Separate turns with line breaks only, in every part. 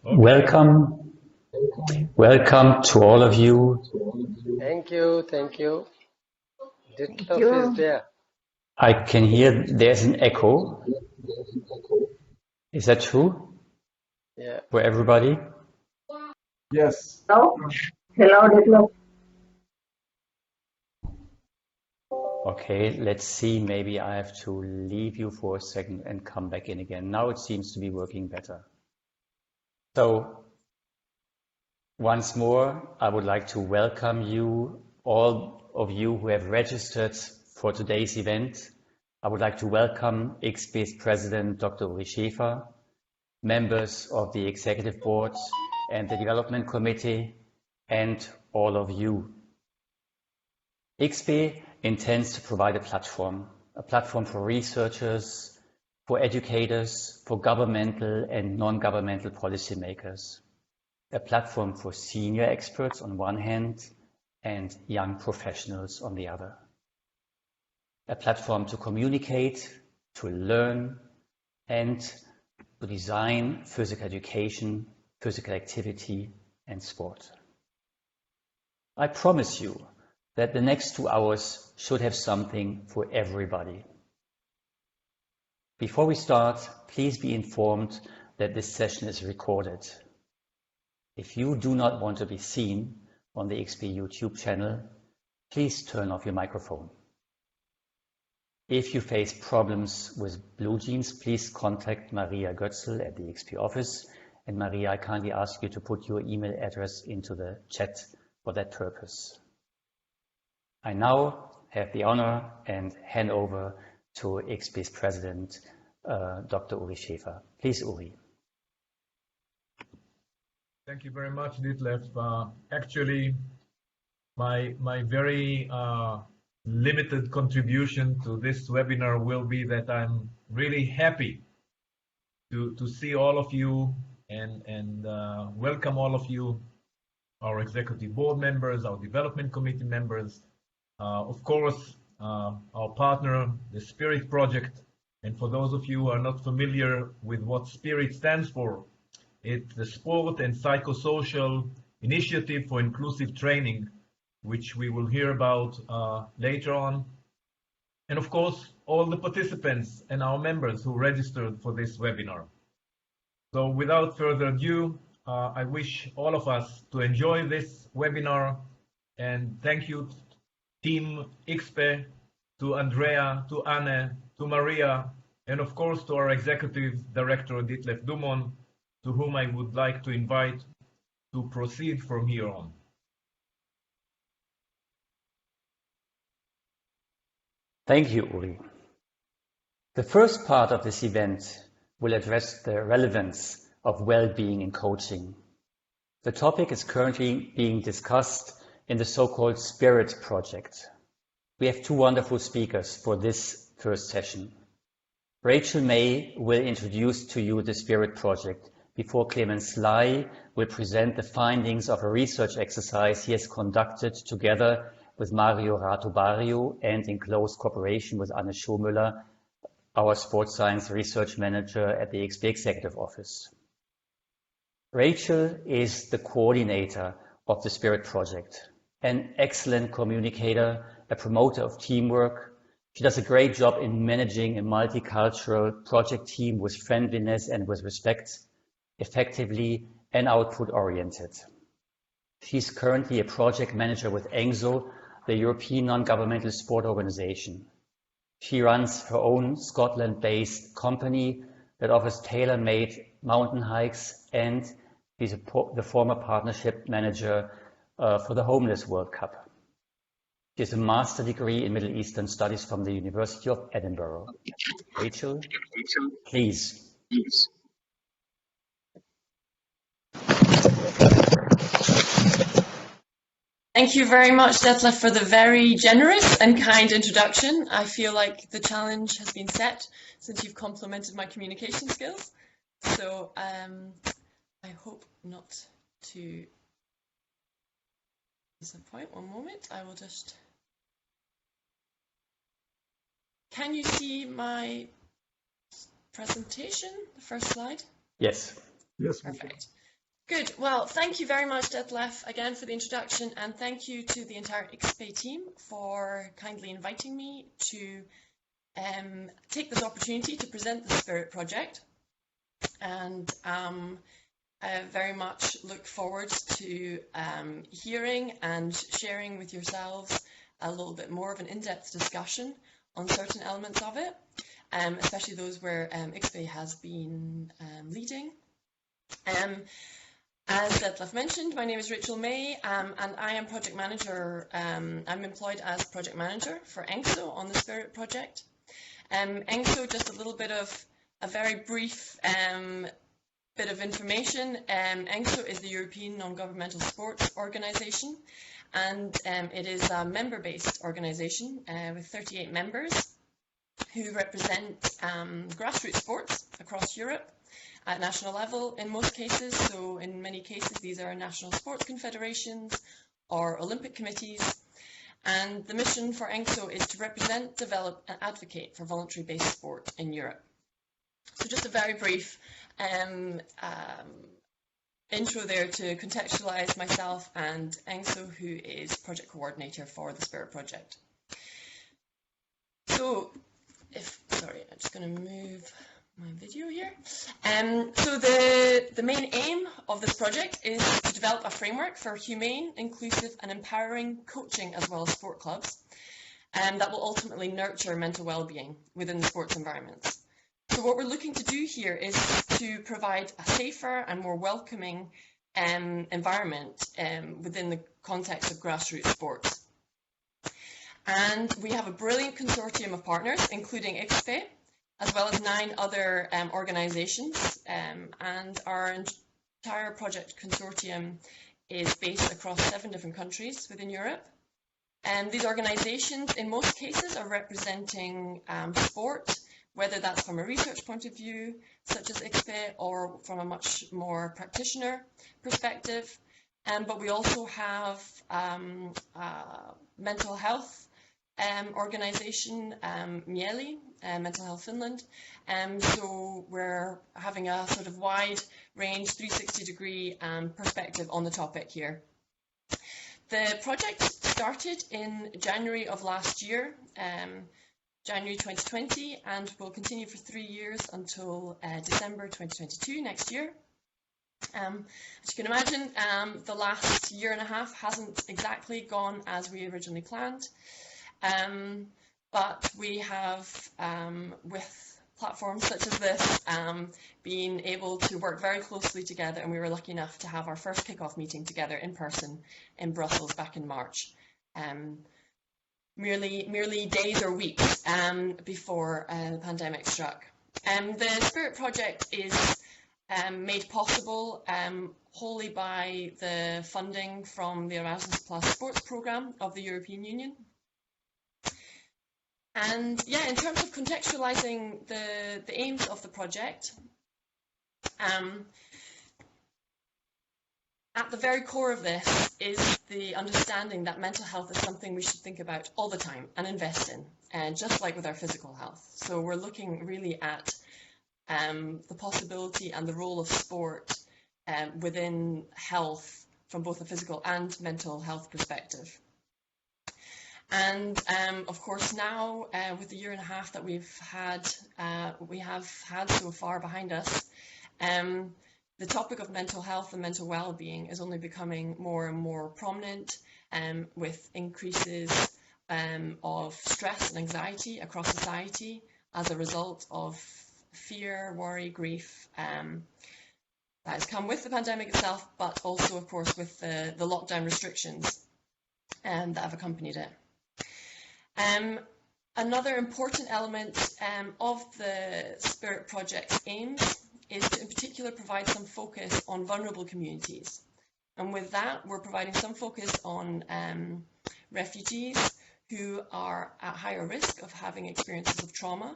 Okay.
Welcome to all of you.
Thank you. Ditloff is there.
I can hear there's an echo. Is that true?
Yeah.
For everybody?
Yes.
Hello, Ditloff.
Okay, let's see. Maybe I have to leave you for a second and come back in again. Now it seems to be working better. So, once more, I would like to welcome you, all of you who have registered for today's event. I would like to welcome EXP's President, Dr. Uri Schäfer, members of the Executive Board and the Development Committee, and all of you. EXP intends to provide a platform for researchers, for educators, for governmental and non-governmental policymakers, a platform for senior experts on one hand and young professionals on the other, a platform to communicate, to learn, and to design physical education, physical activity, and sport. I promise you that the next 2 hours should have something for everybody. Before we start, please be informed that this session is recorded. If you do not want to be seen on the EXP YouTube channel, please turn off your microphone. If you face problems with BlueJeans, please contact Maria Götzl at the EXP office. And Maria, I kindly ask you to put your email address into the chat for that purpose. I now have the honor and hand over to EXP's President, Dr. Uri Schäfer. Please, Uri.
Thank you very much, Ditleff. Actually, my very limited contribution to this webinar will be that I'm really happy to see all of you and welcome all of you, our executive board members, our development committee members, of course, our partner, the SPIRIT project. And for those of you who are not familiar with what SPIRIT stands for, it's the Sport and Psychosocial Initiative for Inclusive Training, which we will hear about later on. And of course, all the participants and our members who registered for this webinar. So without further ado, I wish all of us to enjoy this webinar, and thank you Team EXP, to Andrea, to Anne, to Maria, and of course to our Executive Director Ditleff Dumon, to whom I would like to invite to proceed from here on.
Thank you, Uri. The first part of this event will address the relevance of well-being in coaching. The topic is currently being discussed in the so-called SPIRIT project. We have 2 wonderful speakers for this first session. Rachel May will introduce to you the SPIRIT project before Clemens Ley will present the findings of a research exercise he has conducted together with Mario Ratobario and in close cooperation with Anne Schomüller, our sports science research manager at the EXP Executive Office. Rachel is the coordinator of the SPIRIT project, an excellent communicator, a promoter of teamwork. She does a great job in managing a multicultural project team with friendliness and with respect, effectively and output-oriented. She's currently a project manager with ENGSO, the European non-governmental sport organization. She runs her own Scotland-based company that offers tailor-made mountain hikes, and she's the former partnership manager for the Homeless World Cup. She has a master's degree in Middle Eastern Studies from the University of Edinburgh. Rachel, please.
Thank you very much, Detlef, for the very generous and kind introduction. I feel like the challenge has been set since you've complimented my communication skills. So I hope not to disappoint. One moment, I will just... Can you see my presentation, the first slide?
Yes.
Yes.
Perfect. Good. Well, thank you very much, Detlef, again for the introduction, and thank you to the entire ENGSO team for kindly inviting me to take this opportunity to present the Spirit Project. And I very much look forward to hearing and sharing with yourselves a little bit more of an in-depth discussion on certain elements of it, especially those where ENGSO has been leading. As Detlef mentioned, my name is Rachel May, and I am project manager. I'm employed as project manager for ENGSO on the Spirit Project. ENGSO, just a little bit of a very brief bit of information. ENGSO is the European Non-Governmental Sports Organisation, and it is a member-based organisation with 38 members who represent grassroots sports across Europe at national level in most cases. So in many cases these are national sports confederations or Olympic committees, and the mission for ENGSO is to represent, develop and advocate for voluntary-based sport in Europe. So just a very brief intro there to contextualise myself and ENGSO, who is project coordinator for the Spirit Project. So I'm just going to move my video here. So the main aim of this project is to develop a framework for humane, inclusive and empowering coaching as well as sport clubs, and that will ultimately nurture mental well-being within the sports environments. So what we're looking to do here is to provide a safer and more welcoming environment within the context of grassroots sports. And we have a brilliant consortium of partners, including EXPE, as well as 9 other organisations, and our entire project consortium is based across 7 different countries within Europe. And these organisations, in most cases, are representing sport, whether that's from a research point of view, such as EXPE, or from a much more practitioner perspective. But we also have mental health organisation, Mieli, Mental Health Finland. So we're having a sort of wide range, 360-degree perspective on the topic here. The project started in January of last year, January 2020, and will continue for 3 years until December 2022, next year. As you can imagine, the last year and a half hasn't exactly gone as we originally planned. But we have, with platforms such as this, been able to work very closely together, and we were lucky enough to have our first kick-off meeting together in person in Brussels back in March, merely days or weeks before the pandemic struck. The Spirit Project is made possible wholly by the funding from the Erasmus Plus Sports Programme of the European Union. And yeah, in terms of contextualising the aims of the project, at the very core of this is the understanding that mental health is something we should think about all the time and invest in, just like with our physical health. So we're looking really at the possibility and the role of sport within health from both a physical and mental health perspective. And of course now, with the year and a half that we have had so far behind us, the topic of mental health and mental well-being is only becoming more and more prominent, with increases of stress and anxiety across society as a result of fear, worry, grief that has come with the pandemic itself, but also, of course, with the lockdown restrictions that have accompanied it. Another important element of the Spirit Project's aims is to in particular provide some focus on vulnerable communities. And with that, we're providing some focus on refugees who are at higher risk of having experiences of trauma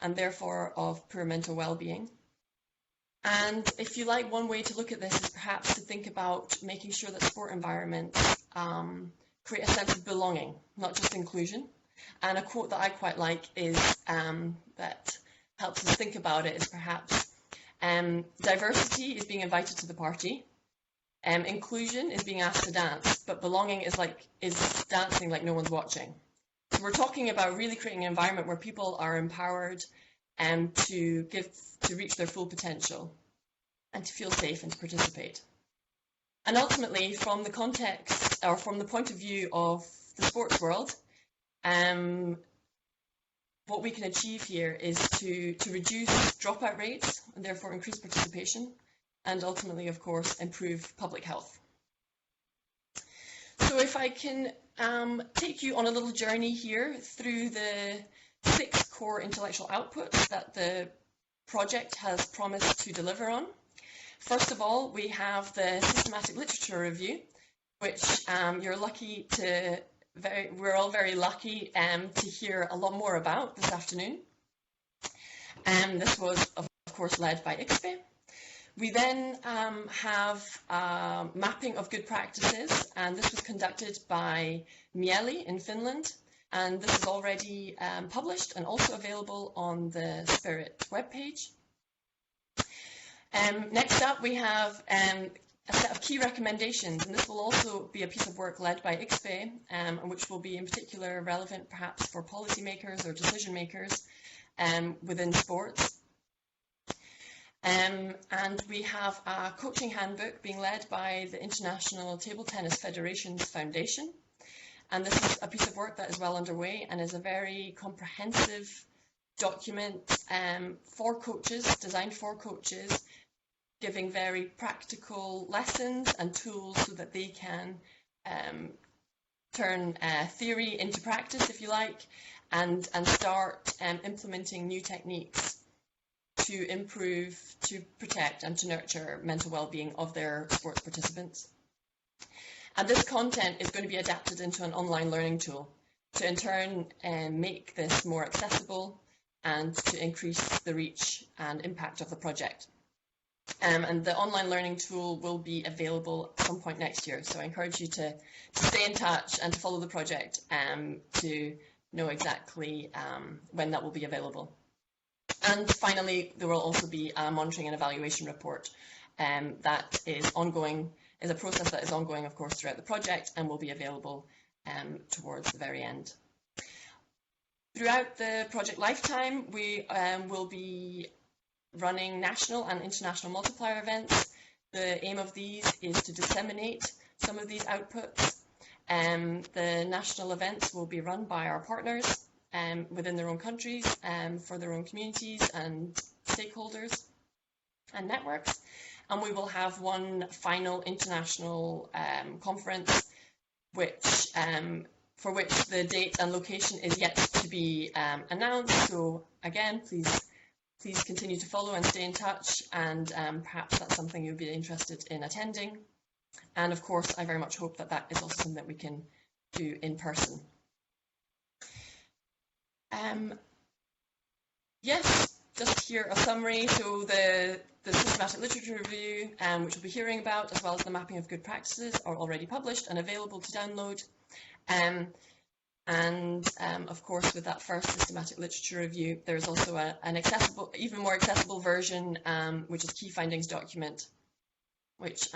and therefore of poor mental well-being. And if you like, one way to look at this is perhaps to think about making sure that sport environments create a sense of belonging, not just inclusion. And a quote that I quite like is that helps us think about it is perhaps diversity is being invited to the party, inclusion is being asked to dance, but belonging is dancing like no one's watching. So we're talking about really creating an environment where people are empowered to reach their full potential and to feel safe and to participate. And ultimately, from the context or from the point of view of the sports world, what we can achieve here is to reduce dropout rates and therefore increase participation, and ultimately, of course, improve public health. So if I can take you on a little journey here through the 6 core intellectual outputs that the project has promised to deliver on. First of all, we have the systematic literature review, which we're all very lucky to hear a lot more about this afternoon. This was, of course, led by ICSPE. We then have mapping of good practices, and this was conducted by Mieli in Finland, and this is already published and also available on the Spirit webpage. Next up, we have a set of key recommendations, and this will also be a piece of work led by ICSPE, which will be in particular relevant perhaps for policymakers or decision makers within sports. And we have a coaching handbook being led by the International Table Tennis Federation's Foundation. And this is a piece of work that is well underway and is a very comprehensive document for coaches, designed for coaches, giving very practical lessons and tools so that they can turn theory into practice, if you like, and start implementing new techniques to improve, to protect and to nurture mental well-being of their sports participants. And this content is going to be adapted into an online learning tool to in turn make this more accessible and to increase the reach and impact of the project. And the online learning tool will be available at some point next year. So I encourage you to stay in touch and to follow the project to know exactly when that will be available. And finally, there will also be a monitoring and evaluation report that is ongoing, is a process that is ongoing, of course, throughout the project and will be available towards the very end. Throughout the project lifetime, we will be running national and international multiplier events. The aim of these is to disseminate some of these outputs. The national events will be run by our partners within their own countries for their own communities and stakeholders and networks. And we will have one final international conference for which the date and location is yet to be announced. So again, please continue to follow and stay in touch, and perhaps that's something you'll be interested in attending. And of course, I very much hope that that is also something that we can do in person. Yes, just here a summary. So the systematic literature review, which we'll be hearing about, as well as the mapping of good practices, are already published and available to download. Of course, with that first systematic literature review, there is also an accessible, even more accessible version, which is key findings document, which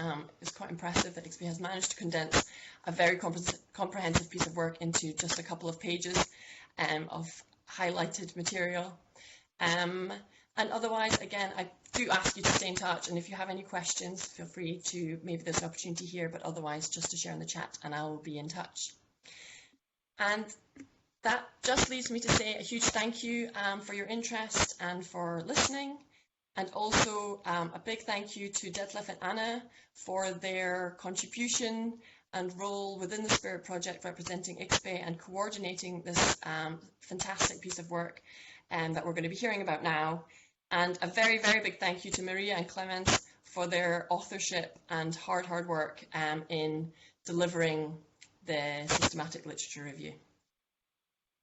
is quite impressive that ICSPE has managed to condense a very comprehensive piece of work into just a couple of pages of highlighted material. And otherwise, again, I do ask you to stay in touch, and if you have any questions, feel free to, maybe there's an opportunity here, but otherwise just to share in the chat and I will be in touch. And that just leaves me to say a huge thank you for your interest and for listening. And also a big thank you to Detlef and Anna for their contribution and role within the Spirit Project, representing ICSPE and coordinating this fantastic piece of work that we're going to be hearing about now. And a very, very big thank you to Maria and Clemens for their authorship and hard work in delivering the systematic literature review.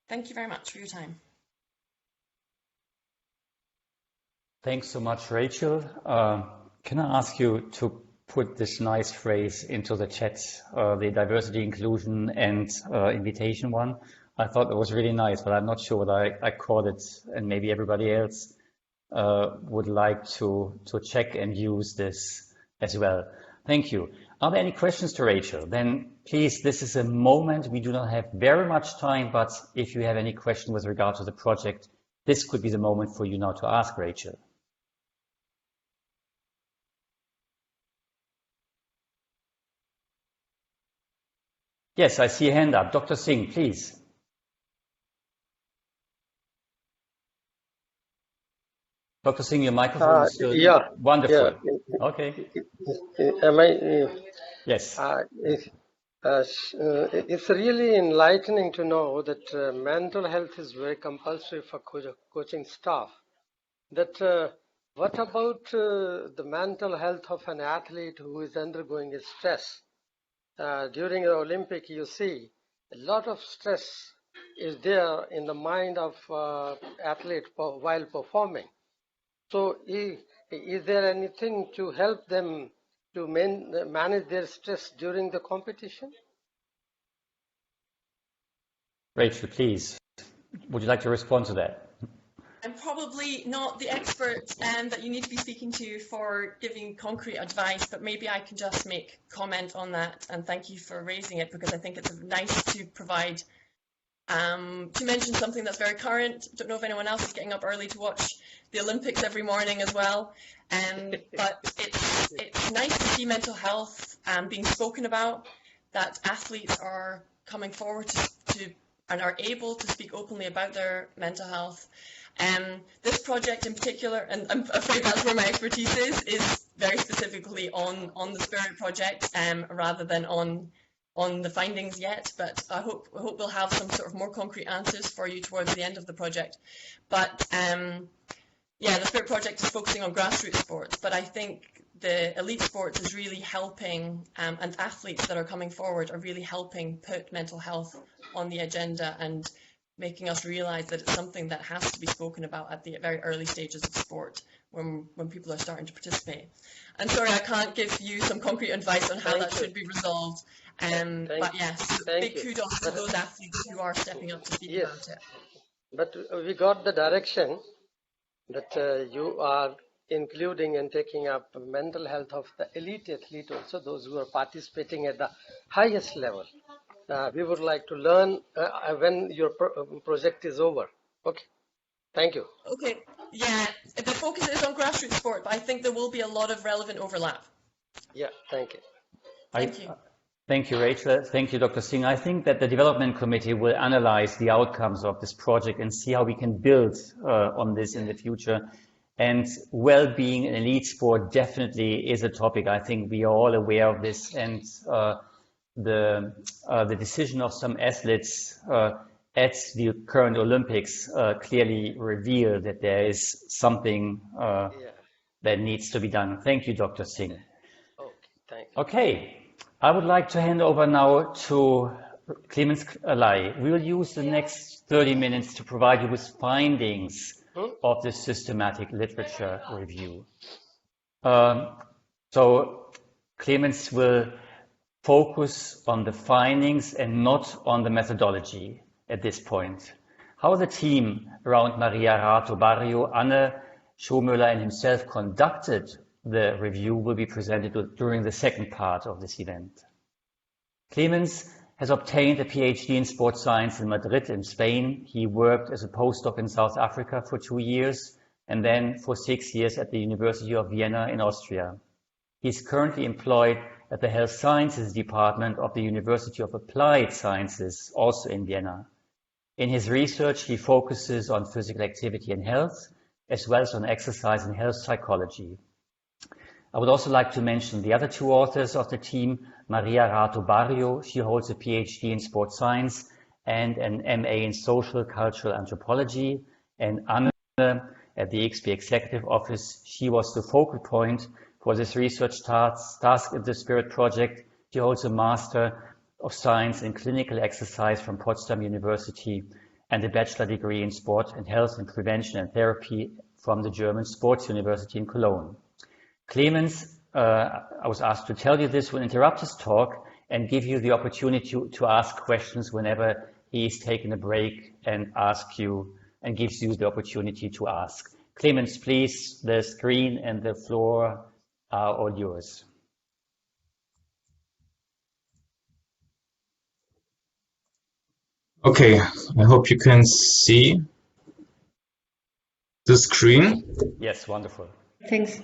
Thank you very much for your time.
Thanks so much, Rachel. Can I ask you to put this nice phrase into the chat, the diversity, inclusion and invitation one? I thought it was really nice, but I'm not sure whether I caught it, and maybe everybody else would like to check and use this as well. Thank you. Are there any questions to Rachel? Then please, this is a moment. We do not have very much time, but if you have any question with regard to the project, this could be the moment for you now to ask Rachel. Yes, I see a hand up. Dr. Singh, please. Dr. Singh, your microphone is still wonderful.
Yeah.
Okay.
Am I?
Yes.
It's really enlightening to know that mental health is very compulsory for coaching staff. That what about the mental health of an athlete who is undergoing a stress? During the Olympic, you see a lot of stress is there in the mind of athlete while performing. So is there anything to help them to manage their stress during the competition?
Rachel, please. Would you like to respond to that?
I'm probably not the expert that you need to be speaking to for giving concrete advice, but maybe I can just make comment on that, and thank you for raising it, because I think it's nice to provide, to mention something that's very current. Don't know if anyone else is getting up early to watch the Olympics every morning as well, but it's nice to see mental health being spoken about, that athletes are coming forward to and are able to speak openly about their mental health. This project in particular, and I'm afraid that's where my expertise is very specifically on the Spirit project, rather than on the findings yet. But I hope we'll have some sort of more concrete answers for you towards the end of the project. But yeah, the Spirit project is focusing on grassroots sports, but I think the elite sports is really helping, and athletes that are coming forward are really helping put mental health on the agenda and making us realize that it's something that has to be spoken about at the very early stages of sport when people are starting to participate. I'm sorry I can't give you some concrete advice on how that should be resolved, but yes, big kudos to those athletes who are stepping up to speak about it.
But we got the direction that you are including and taking up mental health of the elite athlete also, those who are participating at the highest level. We would like to learn when your project is over. Okay, thank you.
Okay, yeah, the focus is on grassroots sport, but I think there will be a lot of relevant overlap.
Yeah, thank you.
Thank you.
Thank you, Rachel. Thank you, Dr. Singh. I think that the development committee will analyze the outcomes of this project and see how we can build on this in the future. And well-being in elite sport definitely is a topic. I think we are all aware of this, and the decision of some athletes at the current Olympics clearly reveal that there is something that needs to be done. Thank you, Dr. Singh.
Okay, thank you.
Okay, I would like to hand over now to Clemens Ley. We will use the next 30 minutes to provide you with findings of the systematic literature review. So Clemens will focus on the findings and not on the methodology at this point. How the team around Maria Rato Barrio, Anne Schomöller and himself conducted the review will be presented during the second part of this event. Clemens has obtained a PhD in sports science in Madrid in Spain. He worked as a postdoc in South Africa for 2 years and then for 6 years at the University of Vienna in Austria. He is currently employed at the Health Sciences Department of the University of Applied Sciences, also in Vienna. In his research, he focuses on physical activity and health, as well as on exercise and health psychology. I would also like to mention the other 2 authors of the team, Maria Rato Barrio. She holds a PhD in sports science and an MA in social cultural anthropology. And Anne at the EXP Executive Office, she was the focal point for this research task in the Spirit project. She holds a Master of Science in Clinical Exercise from Potsdam University and a bachelor degree in Sport and Health and Prevention and Therapy from the German Sports University in Cologne. Clemens, I was asked to tell you this, will interrupt his talk and give you the opportunity to ask questions whenever he's taken a break and gives you the opportunity to ask. Clemens, please, the screen and the floor are all yours.
Okay, I hope you can see the screen.
Yes, wonderful.
Thanks.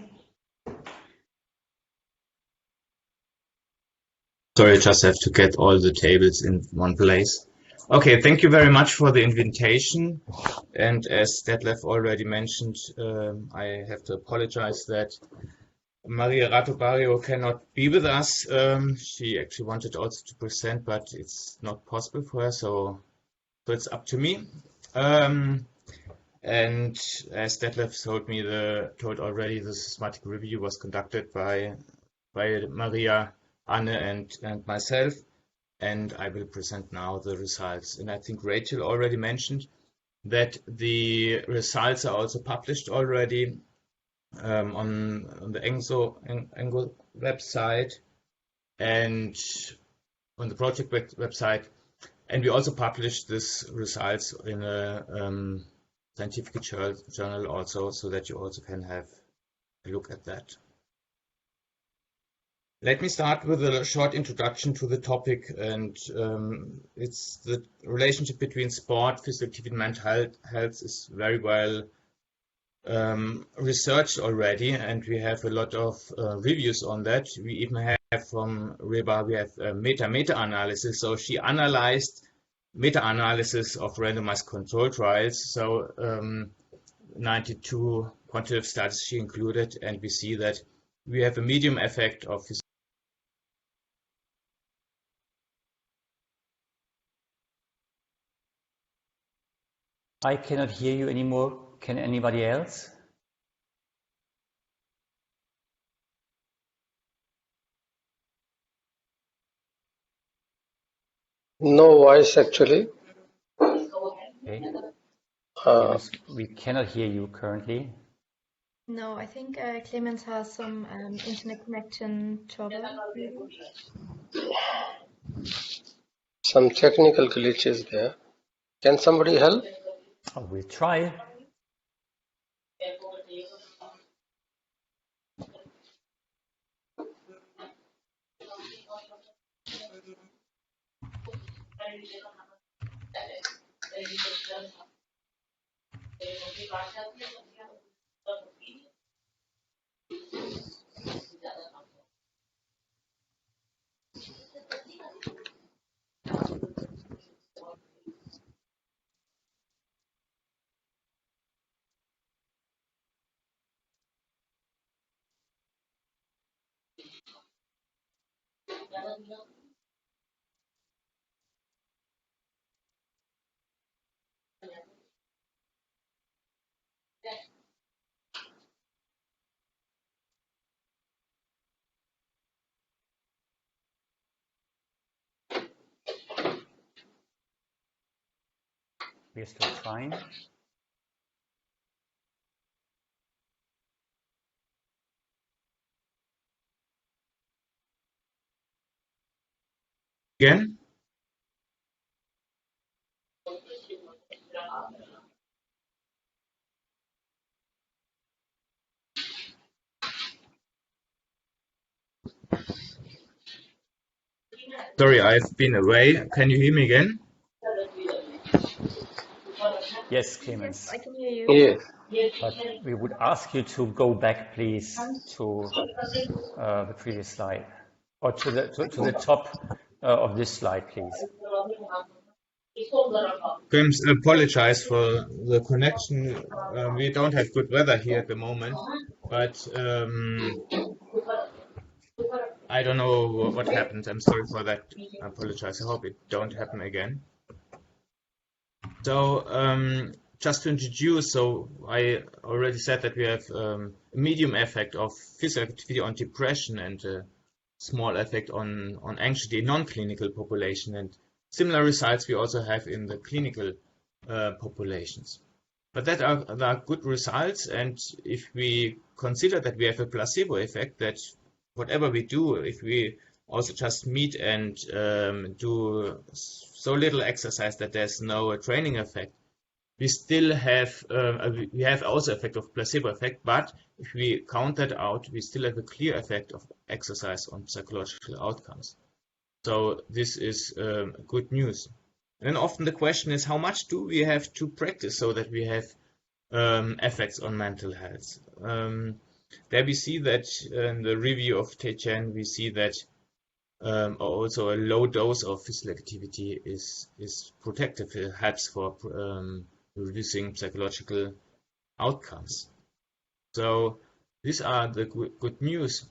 Sorry, I just have to get all the tables in one place. Okay, thank you very much for the invitation. And as Detlef already mentioned, I have to apologize that Maria Rato Barrio cannot be with us. She actually wanted also to present, but it's not possible for her, so it's up to me. And as Detlef told already, the systematic review was conducted by Maria, Anne, and myself, and I will present now the results. And I think Rachel already mentioned that the results are also published already on the ENGSO website and on the project website. And we also published these results in a scientific journal also, so that you also can have a look at that. Let me start with a short introduction to the topic, and it's the relationship between sport, physical activity, and mental health is very well researched already, and we have a lot of reviews on that. We even have from Reba, we have meta-analysis. So she analyzed meta-analysis of randomized control trials. So 92 quantitative studies she included, and we see that we have a medium effect of
I cannot hear you anymore. Can anybody else?
No voice actually.
Okay.
Uh,
Clemens, we cannot hear you currently.
No, I think Clemens has some internet connection trouble.
some technical glitches there. Can somebody help?
Oh, we'll try. We're still trying.
again. Sorry, I've been away. Can you hear me again?
Yes, Clemens.
Yes, I can hear you.
Yes.
But we would ask you to go back, please, to the previous slide, or to the top of this slide, please.
Clemens, apologize for the connection. We don't have good weather here at the moment, but I don't know what happened. I'm sorry for that. I apologize. I hope it don't happen again. So just to introduce, so I already said that we have a medium effect of physical activity on depression and a small effect on anxiety in non-clinical population, and similar results we also have in the clinical populations. But that are good results, and if we consider that we have a placebo effect, that whatever we do, if we also just meet and do so little exercise that there's no training effect, we still have we have also effect of placebo effect. But if we count that out, we still have a clear effect of exercise on psychological outcomes. So this is good news. And often the question is, how much do we have to practice so that we have effects on mental health? There we see that in the review of Techen, we see that also a low dose of physical activity is protective. It helps for reducing psychological outcomes. So these are the good news.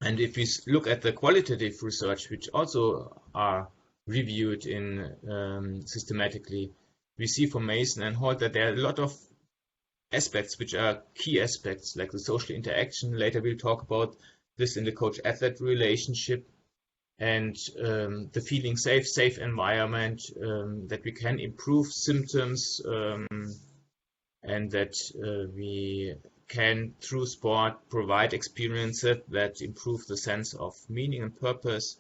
And if we look at the qualitative research, which also are reviewed in systematically, we see from Mason and Holt that there are a lot of aspects which are key aspects, like the social interaction. Later we'll talk about this in the coach-athlete relationship, and the feeling safe environment, that we can improve symptoms, and that we can, through sport, provide experiences that improve the sense of meaning and purpose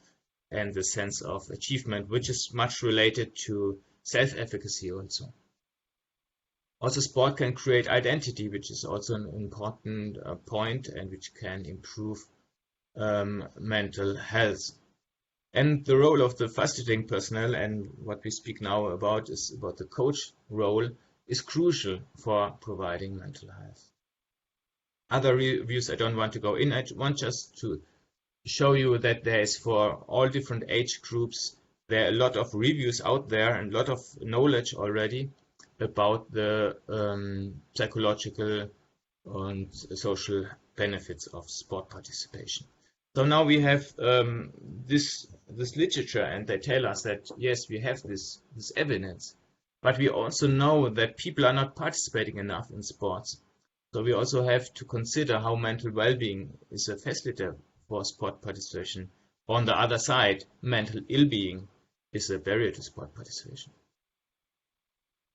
and the sense of achievement, which is much related to self-efficacy also. Also, sport can create identity, which is also an important point, and which can improve mental health. And the role of the facilitating personnel, and what we speak now about is about the coach role, is crucial for providing mental health. Other reviews I don't want to go in. I want just to show you that there is, for all different age groups, there are a lot of reviews out there and a lot of knowledge already about the psychological and social benefits of sport participation. So now we have this literature, and they tell us that yes, we have this evidence, but we also know that people are not participating enough in sports. So we also have to consider how mental well-being is a facilitator for sport participation. On the other side, mental ill-being is a barrier to sport participation.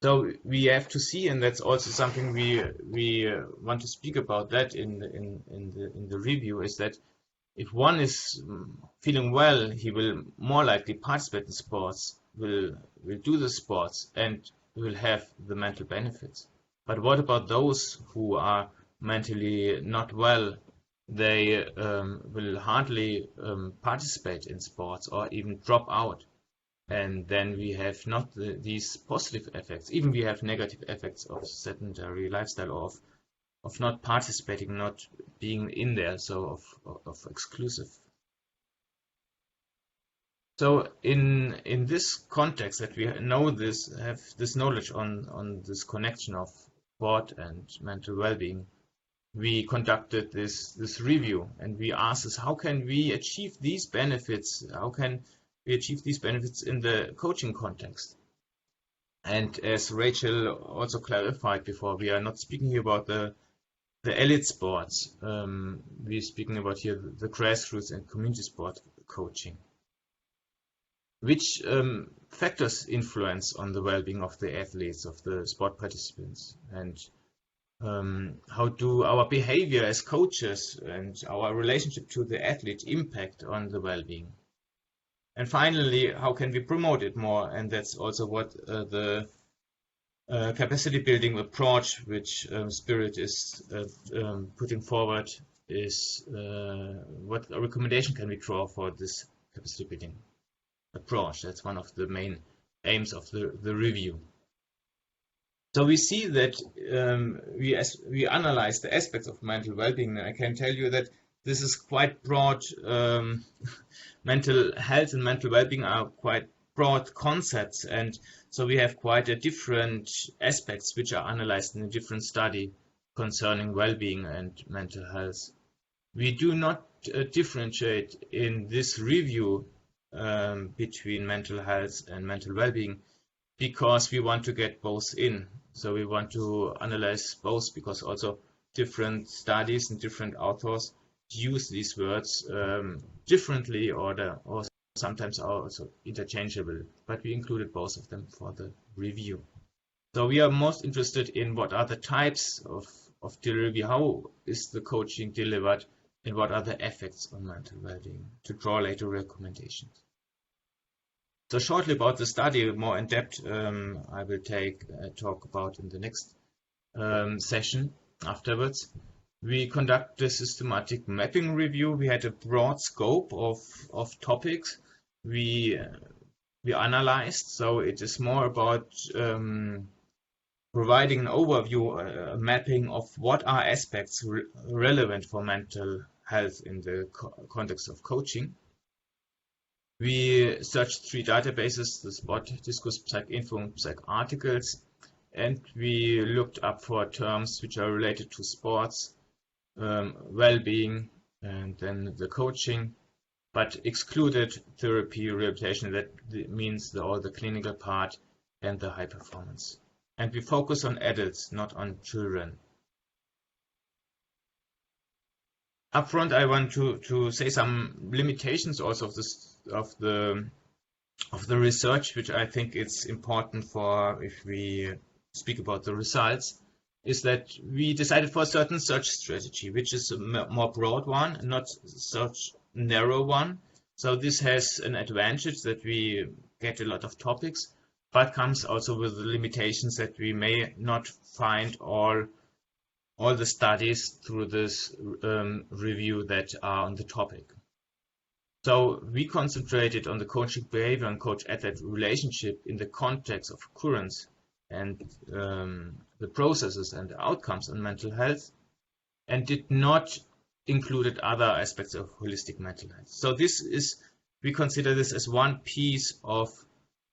So we have to see, and that's also something we want to speak about that in the review, is that if one is feeling well, he will more likely participate in sports, will do the sports, and will have the mental benefits. But what about those who are mentally not well? They will hardly participate in sports or even drop out. And then we have not these positive effects. Even we have negative effects of sedentary lifestyle, or of not participating, not being in there, so of exclusive. So in this context, that we know this, have this knowledge on this connection of sport and mental well-being, we conducted this review, and we asked us, how can we achieve these benefits? How can we achieve these benefits in the coaching context? And as Rachel also clarified before, we are not speaking here about the elite sports. We're speaking about here the grassroots and community sport coaching. Which factors influence on the well-being of the athletes, of the sport participants, and how do our behavior as coaches and our relationship to the athlete impact on the well-being? And finally, how can we promote it more? And that's also what the capacity building approach, which Spirit is putting forward, is what recommendation can we draw for this capacity building approach. That's one of the main aims of the review. So we see that we analyze the aspects of mental well-being, and I can tell you that this is quite broad. Mental health and mental well-being are quite broad concepts, and so we have quite a different aspects which are analyzed in a different study concerning well-being and mental health. We do not differentiate in this review between mental health and mental well-being, because we want to get both in. So we want to analyze both, because also different studies and different authors use these words differently, or sometimes are also interchangeable, but we included both of them for the review. So we are most interested in what are the types of delivery, how is the coaching delivered, and what are the effects on mental well-being, to draw later recommendations. So shortly about the study, more in depth, I will talk about in the next session afterwards. We conduct a systematic mapping review. We had a broad scope of topics. We we analyzed. So it is more about providing an overview, a mapping of what are aspects relevant for mental health in the context of coaching. We searched 3 databases, the Spot, Discuss, PsycInfo, and PsycArticles, and we looked up for terms which are related to sports, well-being, and then the coaching, but excluded therapy, rehabilitation. That means all the clinical part and the high performance. And we focus on adults, not on children. Up front, I want to say some limitations also of the research, which I think it's important for if we speak about the results, is that we decided for a certain search strategy, which is a more broad one, not such narrow one. So this has an advantage that we get a lot of topics, but comes also with the limitations that we may not find all the studies through this review that are on the topic. So we concentrated on the coaching behavior and coach-athlete relationship in the context of occurrence and the processes and the outcomes on mental health, and did not included other aspects of holistic mental health. So we consider this as one piece of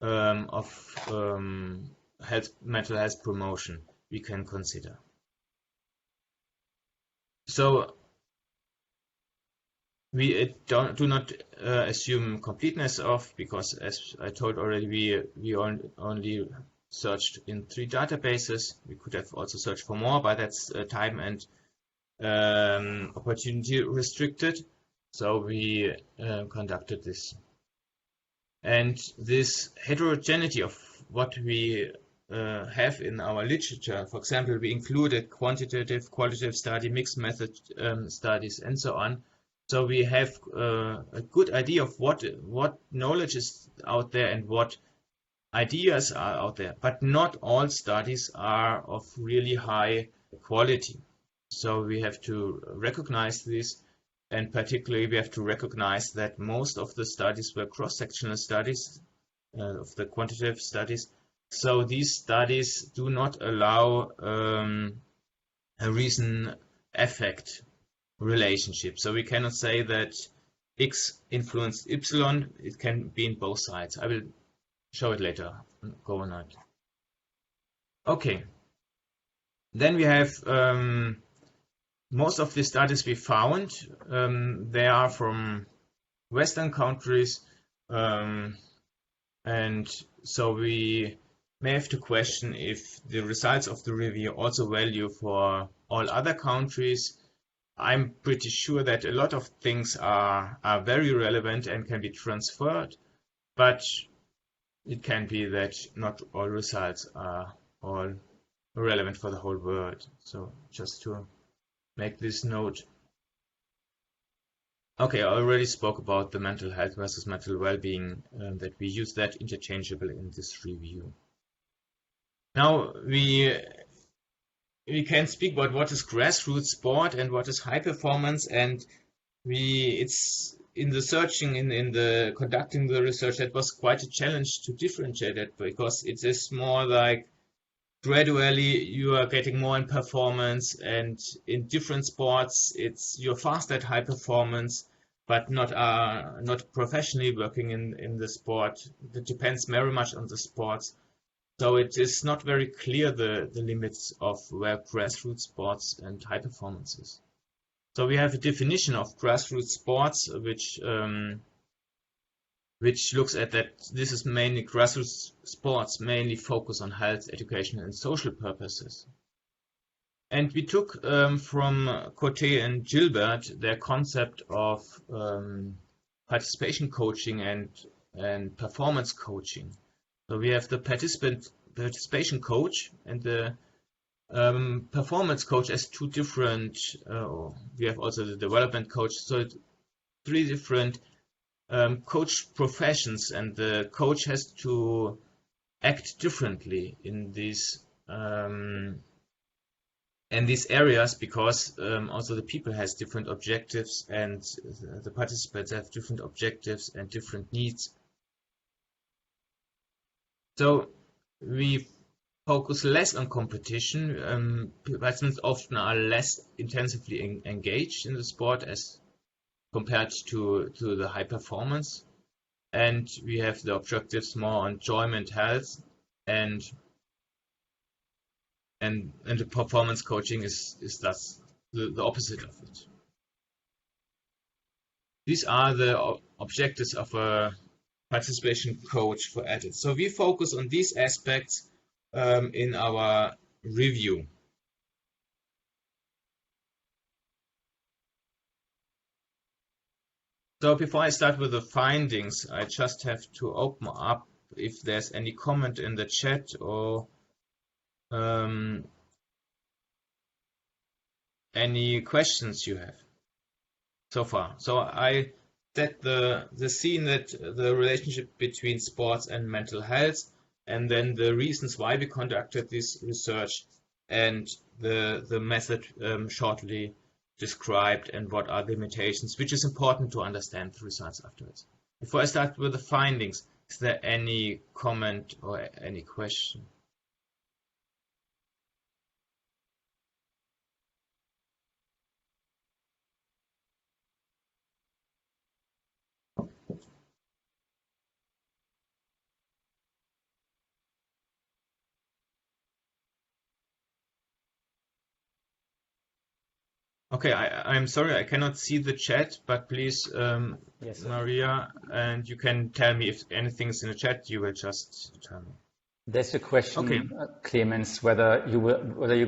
mental health promotion we can consider. So we do not assume completeness of, because as I told already, we only searched in 3 databases. We could have also searched for more, but that's time and opportunity restricted. So we conducted this. And this heterogeneity of what we have in our literature, for example, we included quantitative, qualitative study, mixed method studies, and so on. So we have a good idea of what knowledge is out there and what ideas are out there, but not all studies are of really high quality. So we have to recognize this, and particularly we have to recognize that most of the studies were cross-sectional studies of the quantitative studies. So these studies do not allow a reason-effect relationship. So we cannot say that X influenced Y. It can be in both sides. I will show it later. Go on. Okay. Then we have most of the studies we found. They are from Western countries, and so we may have to question if the results of the review also value for all other countries. I'm pretty sure that a lot of things are very relevant and can be transferred, but it can be that not all results are all relevant for the whole world. So just to make this note. Okay, I already spoke about the mental health versus mental well-being, that we use that interchangeably in this review. Now we can speak about what is grassroots sport and what is high performance, and it's in the searching, in the conducting the research, that was quite a challenge to differentiate it, because it is more like gradually you are getting more in performance, and in different sports you're fast at high performance, but not professionally working in the sport. It depends very much on the sports. So it is not very clear the limits of where grassroots sports and high performance is. So we have a definition of grassroots sports, which looks at that this is mainly grassroots sports, mainly focus on health, education, and social purposes. And we took from Cote and Gilbert their concept of participation coaching and performance coaching. So we have the participation coach and the performance coach as 2 different, we have also the development coach, so 3 different coach professions, and the coach has to act differently in these areas, because also the people has different objectives, and the participants have different objectives and different needs. So we focus less on competition. Participants often are less intensively engaged in the sport as compared to the high performance. And we have the objectives more on enjoyment, health, and the performance coaching is thus the opposite of it. These are the objectives of a participation coach for adults. So we focus on these aspects in our review. So before I start with the findings, I just have to open up if there's any comment in the chat or any questions you have so far. So I set the scene that the relationship between sports and mental health, and then the reasons why we conducted this research, and the method shortly described, and what are the limitations, which is important to understand the results afterwards. Before I start with the findings, is there any comment or any question? Okay, I'm sorry, I cannot see the chat, but please,
Yes,
Maria, and you can tell me if anything is in the chat. You will just tell me.
There's a question,
Okay.
Clemens, whether you're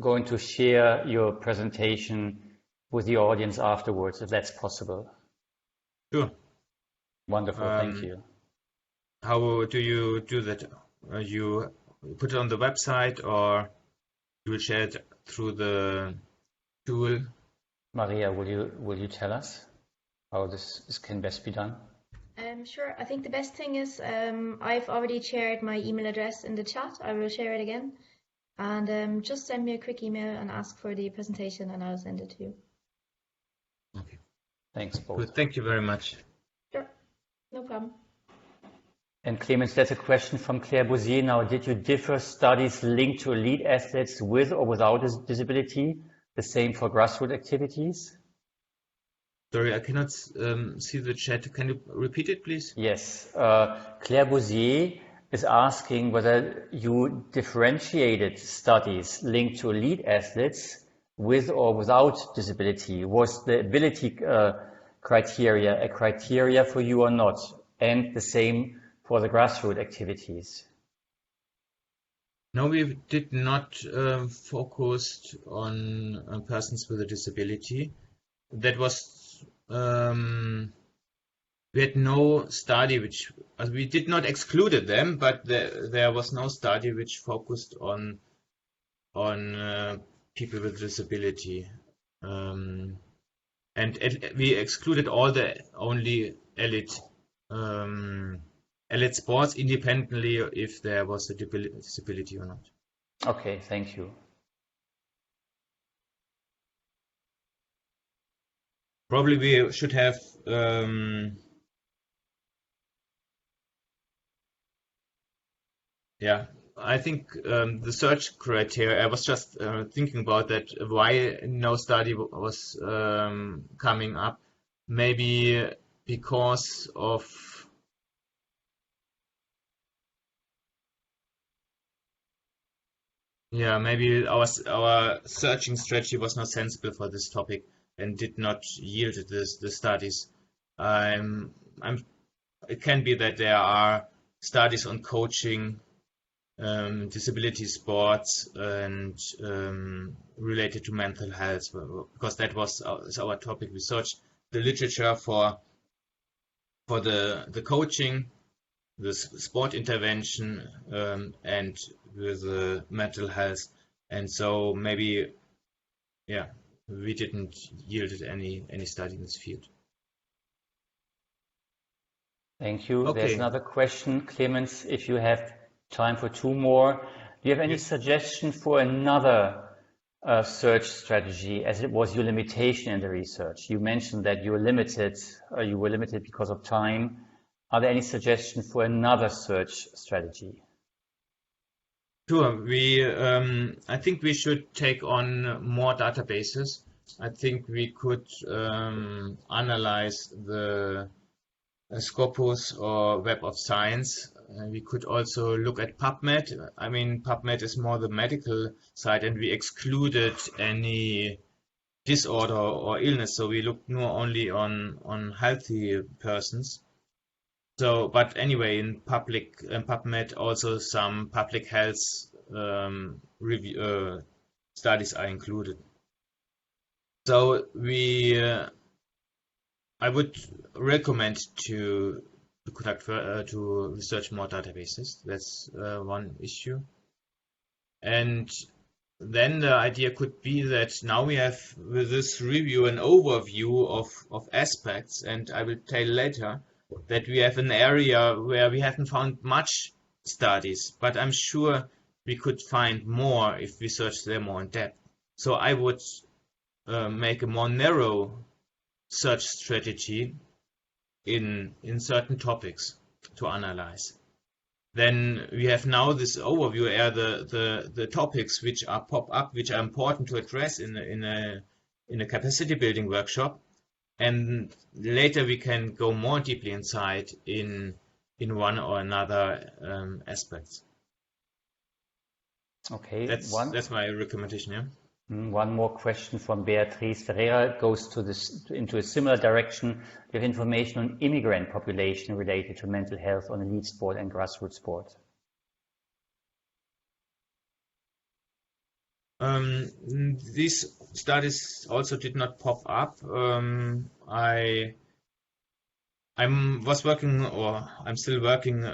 going to share your presentation with the audience afterwards, if that's possible.
Sure.
Wonderful, thank you.
How do you do that? You put it on the website, or you will share it through the tool?
Maria, will you tell us how this can best be done?
Sure. I think the best thing is I've already shared my email address in the chat. I will share it again. And just send me a quick email and ask for the presentation, and I'll send it to you.
Okay.
Thanks, both.
Good. Thank you very much.
Sure. No problem.
And Clemens, there's a question from Claire Bouzier now. Did you differ studies linked to elite athletes with or without disability? The same for grassroots activities?
Sorry, I cannot see the chat. Can you repeat it, please?
Yes. Claire Bouzier is asking whether you differentiated studies linked to elite athletes with or without disability. Was the ability criteria a criteria for you or not? And the same for the grassroots activities?
No, we did not focus on persons with a disability. That was we had no study which we did not excluded them, but there was no study which focused on people with disability, and we excluded all the only elite sports independently if there was a disability or not.
Okay, thank you.
Probably we should have yeah, I think the search criteria, I was just thinking about that, why no study was coming up. Maybe because of maybe our searching strategy was not sensible for this topic and did not yield the studies. It can be that there are studies on coaching, disability sports, and related to mental health, because that was our topic. We searched the literature for the coaching, the sport intervention, and with the mental health, and so maybe we didn't yield any study in this field.
Thank you.
Okay.
There's another question, Clemens, if you have time for two more. Do you have any suggestion for another search strategy, as it was your limitation in the research? You mentioned that you were limited because of time. Are there any suggestions for another search strategy?
Sure. I think we should take on more databases. I think we could analyze the Scopus or Web of Science. We could also look at PubMed. I mean, PubMed is more the medical side, and we excluded any disorder or illness, so we looked more only on healthy persons. So, but anyway, in PubMed also some public health review studies are included. So I would recommend to research more databases. That's one issue. And then the idea could be that now we have with this review an overview of aspects, and I will tell later that we have an area where we haven't found much studies, but I'm sure we could find more if we search them more in depth. So I would make a more narrow search strategy in certain topics to analyze. Then we have now this overview area, the topics which are pop up, which are important to address in a capacity building workshop, and later we can go more deeply inside in one or another aspects.
Okay,
that's my recommendation. Yeah.
One more question from Beatriz Ferreira goes into a similar direction. We have information on immigrant population related to mental health on elite sport and grassroots sport.
These studies also did not pop up. I'm still working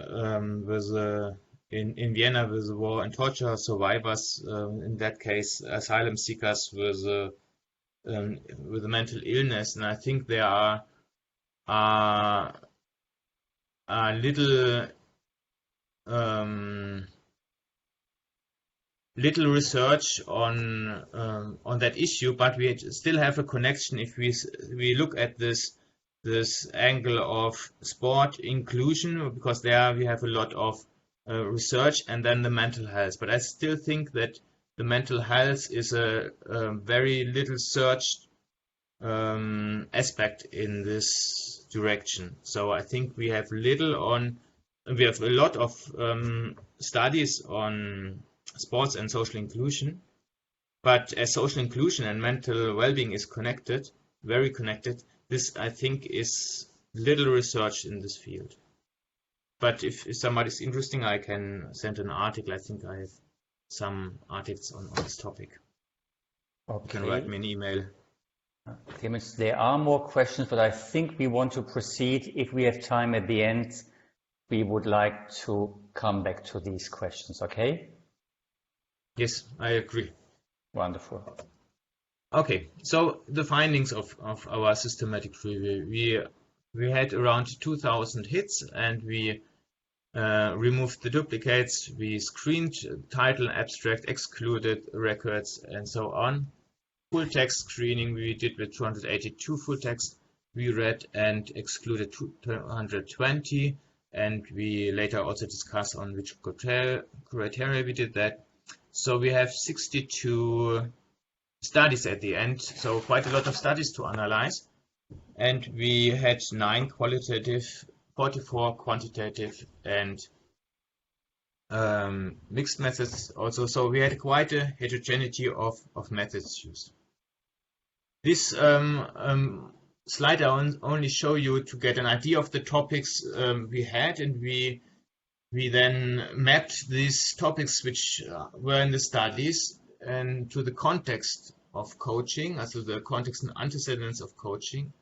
in Vienna with war and torture survivors. In that case, asylum seekers with a mental illness, and I think there are little research on that issue, but we still have a connection if we look at this angle of sport inclusion, because there we have a lot of research, and then the mental health. But I still think that the mental health is a very little searched aspect in this direction. So I think we have a lot of studies on sports and social inclusion, but as social inclusion and mental well-being is connected, very connected, this I think is little research in this field. But if somebody's interesting, I can send an article. I think I have some articles on this topic. Okay. You can write me an email.
Clemens, there are more questions, but I think we want to proceed. If we have time at the end, we would like to come back to these questions, okay?
Yes, I agree.
Wonderful.
Okay, so the findings of our systematic review. We had around 2,000 hits, and we removed the duplicates. We screened title, abstract, excluded records, and so on. Full text screening we did with 282 full text. We read and excluded 220, and we later also discussed on which criteria we did that. So we have 62 studies at the end, so quite a lot of studies to analyze. And we had 9 qualitative, 44 quantitative, and mixed methods also. So we had quite a heterogeneity of methods used. This slide I only show you to get an idea of the topics we had, and we then mapped these topics which were in the studies and to the context of coaching, also the context and antecedents of coaching,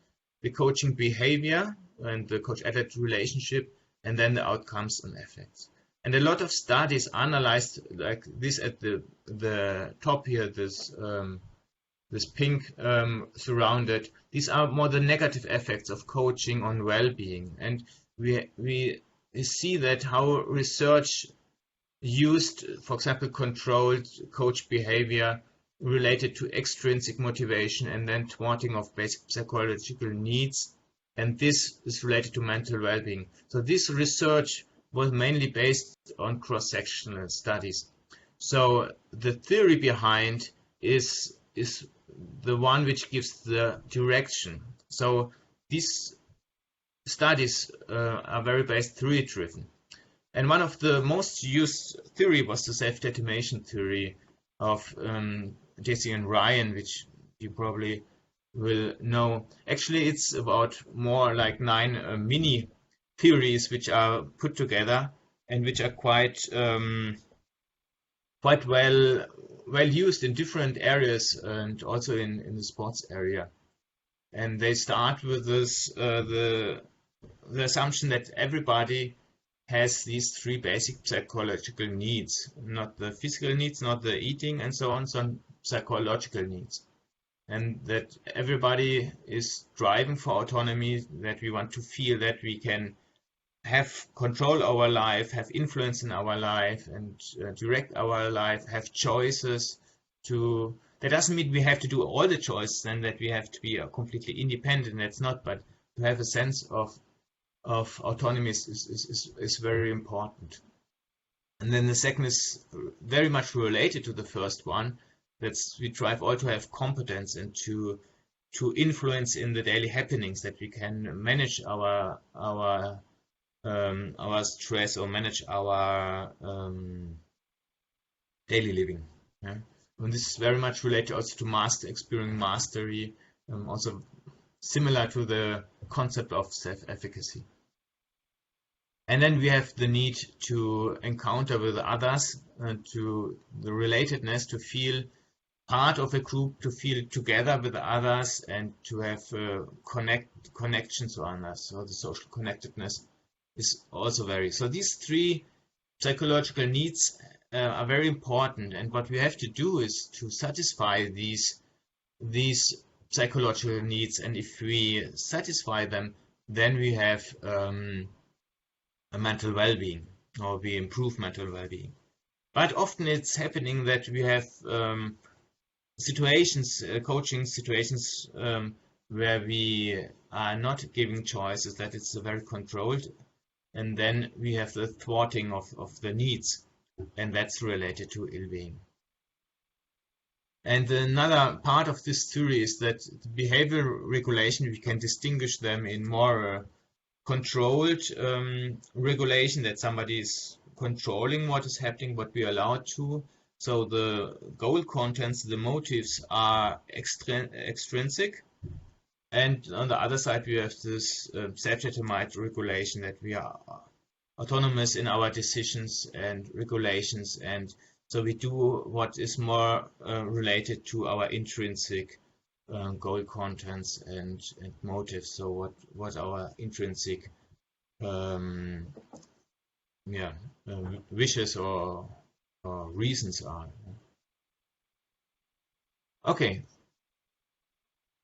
the coaching behavior and the coach-athlete relationship, and then the outcomes and effects. And a lot of studies analyzed like this at the top here, this pink surrounded. These are more the negative effects of coaching on well-being, and we see that how research used, for example, controlled coach behavior related to extrinsic motivation and then thwarting of basic psychological needs and this is related to mental well-being. So this research was mainly based on cross-sectional studies. So the theory behind is the one which gives the direction. So these studies are very based theory-driven. And one of the most used theory was the self-determination theory of Deci and Ryan, which you probably will know. Actually, it's about more like 9 mini theories which are put together and which are quite well used in different areas and also in the sports area. And they start with this the assumption that everybody has these 3 basic psychological needs, not the physical needs, not the eating and so on, some psychological needs. And that everybody is driving for autonomy, that we want to feel that we can have control our life, have influence in our life, and direct our life, have choices to. That doesn't mean we have to do all the choices and that we have to be completely independent. That's not, but to have a sense of autonomy is very important. And then the second is very much related to the first one. That's we strive all to have competence and to influence in the daily happenings, that we can manage our stress or manage our daily living. Yeah? And this is very much related also to experiencing mastery, also similar to the concept of self-efficacy. And then we have the need to encounter with others, to the relatedness, to feel part of a group, to feel together with others, and to have connections to others. So the social connectedness is also very. So these 3 psychological needs are very important, and what we have to do is to satisfy these psychological needs, and if we satisfy them, then we have a mental well-being, or we improve mental well-being. But often it's happening that we have situations, coaching situations, where we are not giving choices, that it's very controlled, and then we have the thwarting of the needs, and that's related to ill-being. And another part of this theory is that behavior regulation, we can distinguish them in more controlled regulation, that somebody is controlling what is happening, what we are allowed to. So the goal contents, the motives are extrinsic. And on the other side, we have this self-determined regulation, that we are autonomous in our decisions and regulations. And so we do what is more related to our intrinsic goal contents and motives. So what our intrinsic wishes or reasons are. Okay,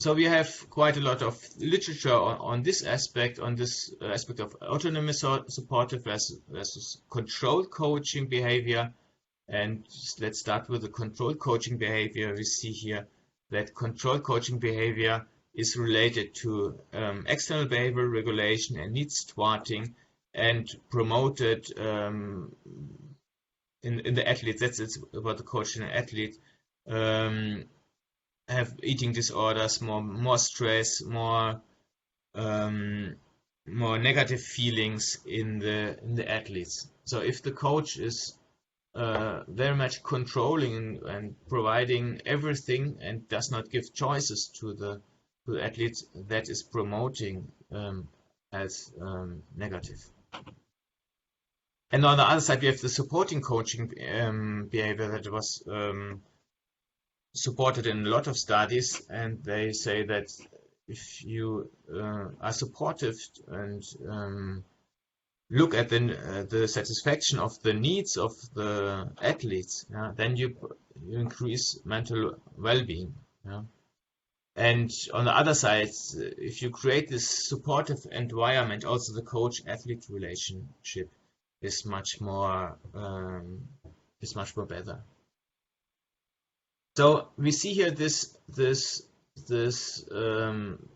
so we have quite a lot of literature on this aspect, of autonomous supportive versus controlled coaching behavior. And let's start with the controlled coaching behavior. We see here that controlled coaching behavior is related to external behavior regulation and needs thwarting, and promoted in the athletes. That's about the coach and athlete. Have eating disorders, more stress, more negative feelings in the athletes. So if the coach is very much controlling and providing everything and does not give choices to the athletes, that is promoting as negative. And on the other side, we have the supporting coaching behavior that was supported in a lot of studies, and they say that if you are supportive and look at the satisfaction of the needs of the athletes, then you increase mental well-being. And on the other side, if you create this supportive environment, also the coach-athlete relationship is much more better. So we see here this this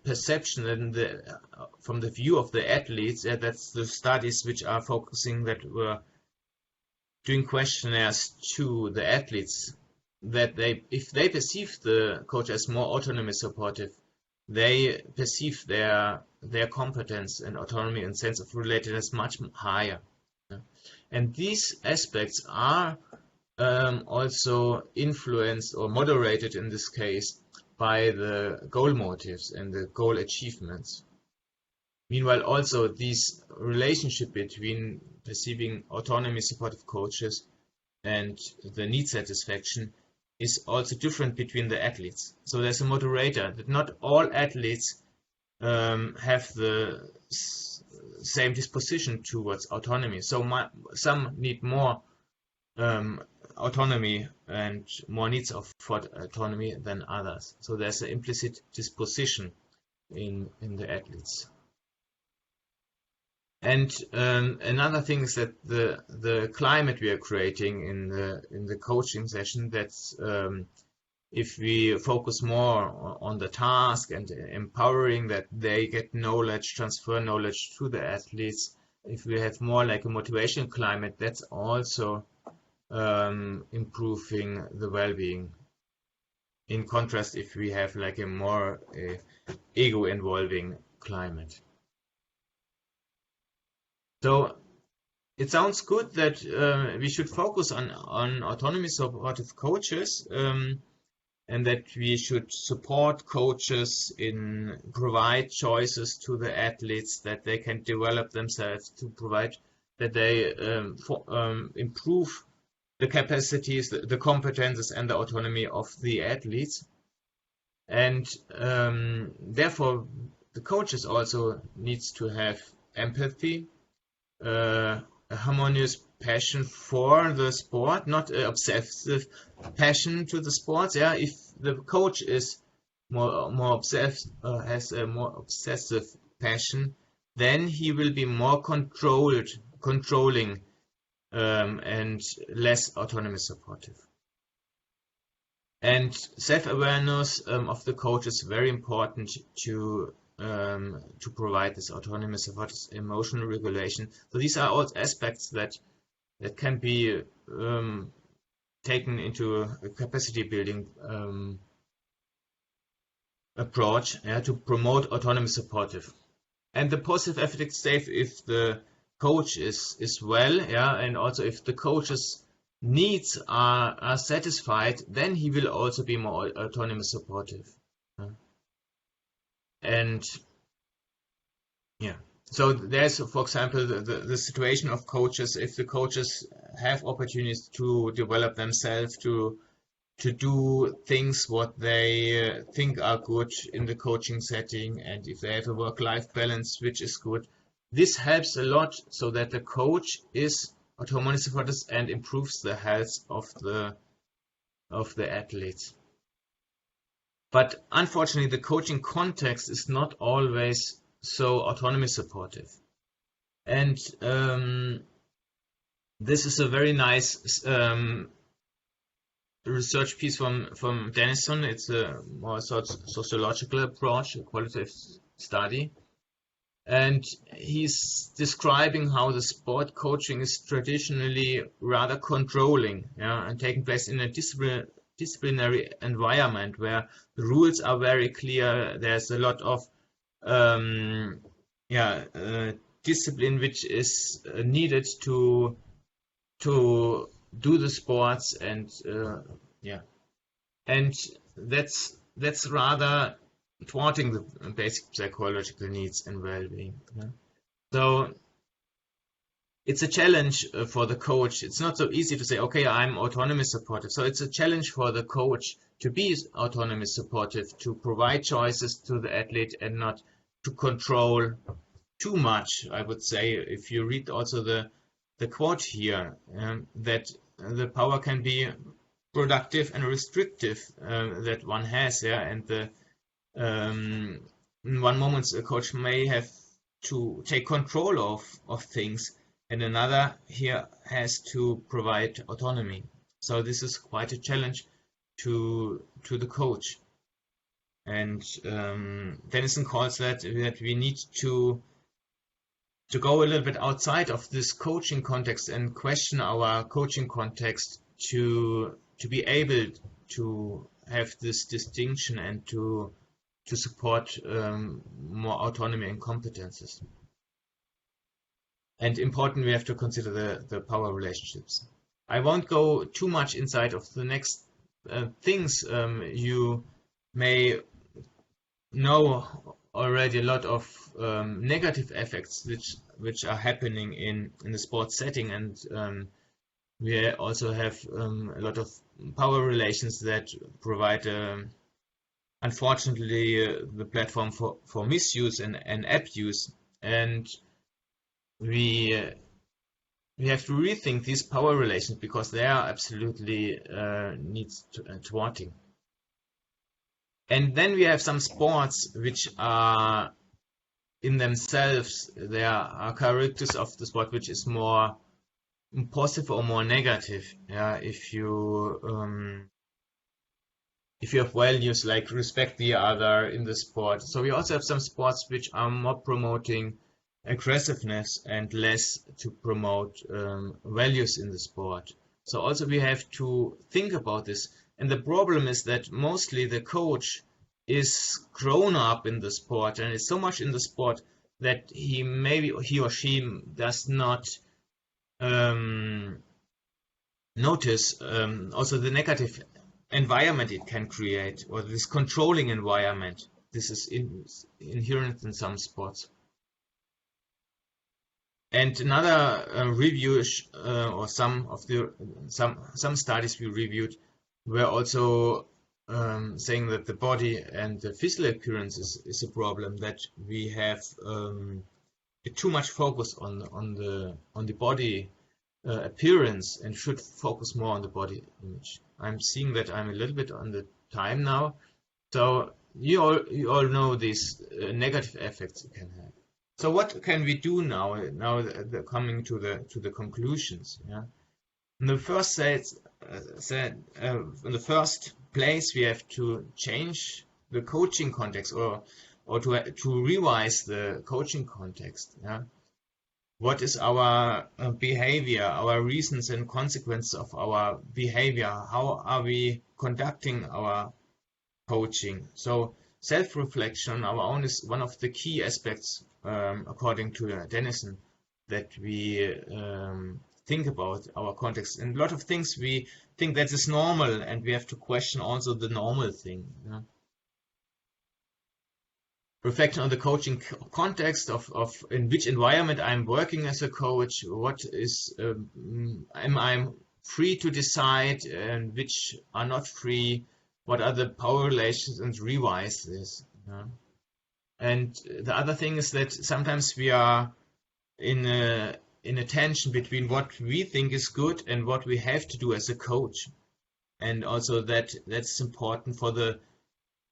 perception and from the view of the athletes, that's the studies which are focusing, that were doing questionnaires to the athletes, that if they perceive the coach as more autonomy supportive, they perceive their competence and autonomy and sense of relatedness much higher. And these aspects are also influenced or moderated in this case by the goal motives and the goal achievements. Meanwhile, also this relationship between perceiving autonomy supportive coaches and the need satisfaction is also different between the athletes. So there's a moderator, that not all athletes have the same disposition towards autonomy. So some need more autonomy and more needs for autonomy than others. So there's an implicit disposition in the athletes. And another thing is that the climate we are creating in the coaching session, that's if we focus more on the task and empowering that they get knowledge, transfer knowledge to the athletes, if we have more like a motivation climate, that's also improving the well-being. In contrast, if we have like a more ego-involving climate. So it sounds good that we should focus on autonomy supportive coaches, and that we should support coaches in provide choices to the athletes, that they can develop themselves, to provide that they improve the capacities, the competences and the autonomy of the athletes. And therefore the coaches also needs to have empathy, a harmonious passion for the sport, not an obsessive passion to the sports. Yeah, if the coach is more obsessed, has a more obsessive passion, then he will be more controlling, and less autonomy supportive. And self-awareness of the coach is very important to provide this autonomy supportive emotional regulation. So these are all aspects that can be taken into a capacity building approach, to promote autonomy supportive. And the positive affective state, if the coach is well, and also if the coach's needs are satisfied, then he will also be more autonomy supportive. And so there's, for example, the situation of coaches. If the coaches have opportunities to develop themselves, to do things what they think are good in the coaching setting, and if they have a work-life balance which is good, this helps a lot, so that the coach is autonomy supportive and improves the health of the athletes. But unfortunately, the coaching context is not always so autonomy supportive. And this is a very nice research piece from Dennison. It's a more sociological approach, a qualitative study. And he's describing how the sport coaching is traditionally rather controlling, and taking place in a disciplinary environment where the rules are very clear. There's a lot of discipline which is needed to do the sports, and and that's rather thwarting the basic psychological needs and well-being. So it's a challenge for the coach. It's not so easy to say, okay, I'm autonomy supportive. So it's a challenge for the coach to be autonomy supportive, to provide choices to the athlete and not to control too much. I would say, if you read also the quote here, that the power can be productive and restrictive that one has, and in one moment a coach may have to take control of things, and another here has to provide autonomy. So this is quite a challenge to the coach. And Dennison calls that we need to go a little bit outside of this coaching context and question our coaching context to be able to have this distinction and to support more autonomy and competences. And important, we have to consider the power relationships. I won't go too much inside of the next things. You may know already a lot of negative effects which are happening in the sports setting, and we also have a lot of power relations that provide unfortunately the platform for misuse and abuse, and we have to rethink these power relations because they are absolutely needs thwarting. And then we have some sports which are in themselves, there are characteristics of the sport which is more positive or more negative. Yeah, if you have values like respect the other in the sport. So we also have some sports which are more promoting aggressiveness and less to promote values in the sport. So also we have to think about this. And the problem is that mostly the coach is grown up in the sport and is so much in the sport that he or she does not notice also the negative environment it can create, or this controlling environment. This is inherent in some sports. And another review or some studies we reviewed were also saying that the body and the physical appearance is a problem, that we have too much focus on the body appearance and should focus more on the body image. I'm seeing that I'm a little bit on the time now, so you all know these negative effects it can have. So what can we do now? Now coming to the conclusions. Yeah, in the first in the first place, we have to change the coaching context, or to revise the coaching context. Yeah, what is our behavior, our reasons and consequences of our behavior? How are we conducting our coaching? So self-reflection on our own is one of the key aspects, according to Dennison, that we think about our context. And a lot of things we think that is normal, and we have to question also the normal thing. Yeah? Reflection on the coaching context of in which environment I'm working as a coach, what is am I free to decide and which are not free, what are the power relations, and revise this. Yeah? And the other thing is that sometimes we are in a tension between what we think is good and what we have to do as a coach, and also that's important for the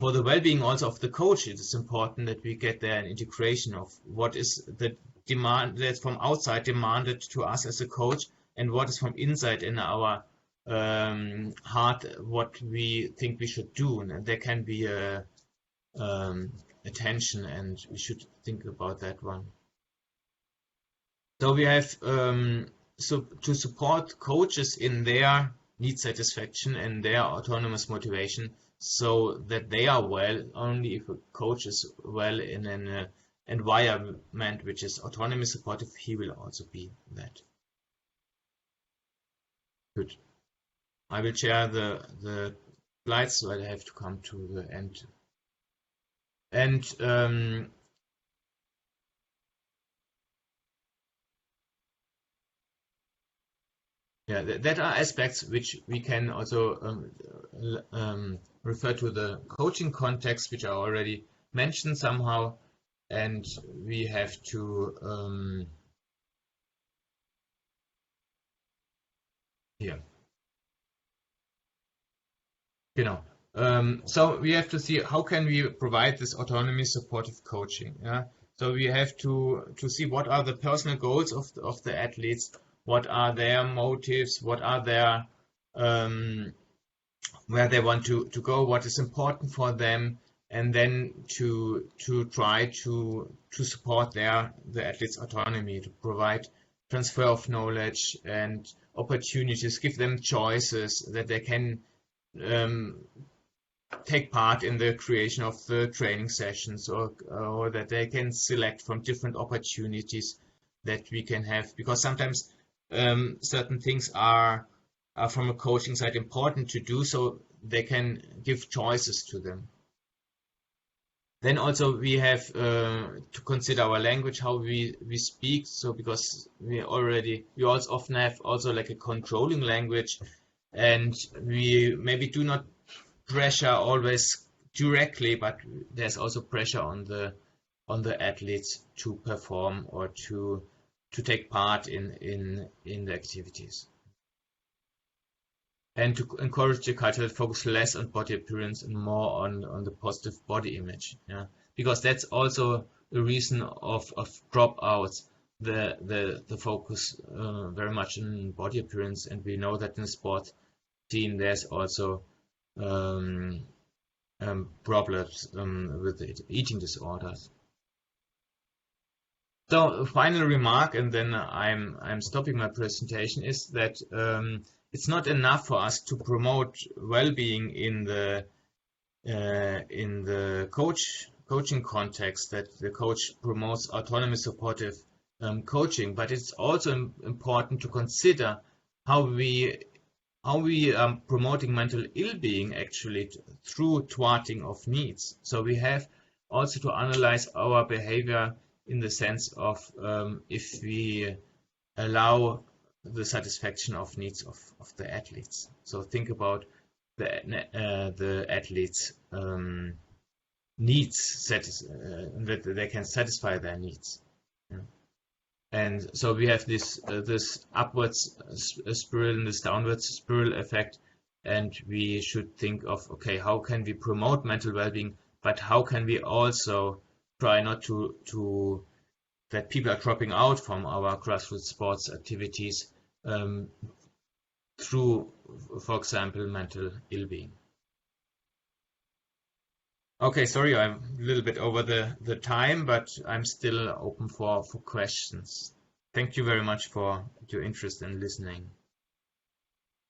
well-being also of the coach. It is important that we get there an integration of what is the demand that's from outside demanded to us as a coach, and what is from inside in our heart, what we think we should do. And there can be a tension, and we should think about that one. So we have so to support coaches in their need satisfaction and their autonomous motivation, so that they are well. Only if a coach is well in an environment which is autonomy supportive, he will also be that. Good. I will share the slides, so I have to come to the end. And yeah, that are aspects which we can also refer to the coaching context, which I already mentioned somehow, and we have to here. You know, so we have to see how can we provide this autonomy supportive coaching. Yeah, so we have to see what are the personal goals of the athletes, what are their motives, what are their where they want to go, what is important for them, and then to try to support the athletes' autonomy, to provide transfer of knowledge and opportunities, give them choices that they can take part in the creation of the training sessions, or that they can select from different opportunities that we can have, because sometimes certain things are from a coaching side important to do, so they can give choices to them. Then also we have to consider our language, how we speak. So because we also often have also like a controlling language, and we maybe do not pressure always directly, but there's also pressure on the athletes to perform or to take part in the activities. And to encourage the culture that focus less on body appearance and more on the positive body image, yeah, because that's also the reason of dropouts. The focus very much on body appearance, and we know that in the sport team there's also problems with eating disorders. So, final remark, and then I'm stopping my presentation, is that it's not enough for us to promote well-being in the coaching context, that the coach promotes autonomous supportive coaching, but it's also important to consider how we are promoting mental ill-being actually through thwarting of needs. So we have also to analyze our behavior in the sense of if we allow the satisfaction of needs of the athletes. So think about the athletes' needs, that they can satisfy their needs. Yeah. And so we have this upwards spiral and this downwards spiral effect, and we should think of, okay, how can we promote mental well-being, but how can we also try not to that people are dropping out from our grassroots sports activities through, for example, mental ill-being. Okay, sorry, I'm a little bit over the time, but I'm still open for questions. Thank you very much for your interest in listening.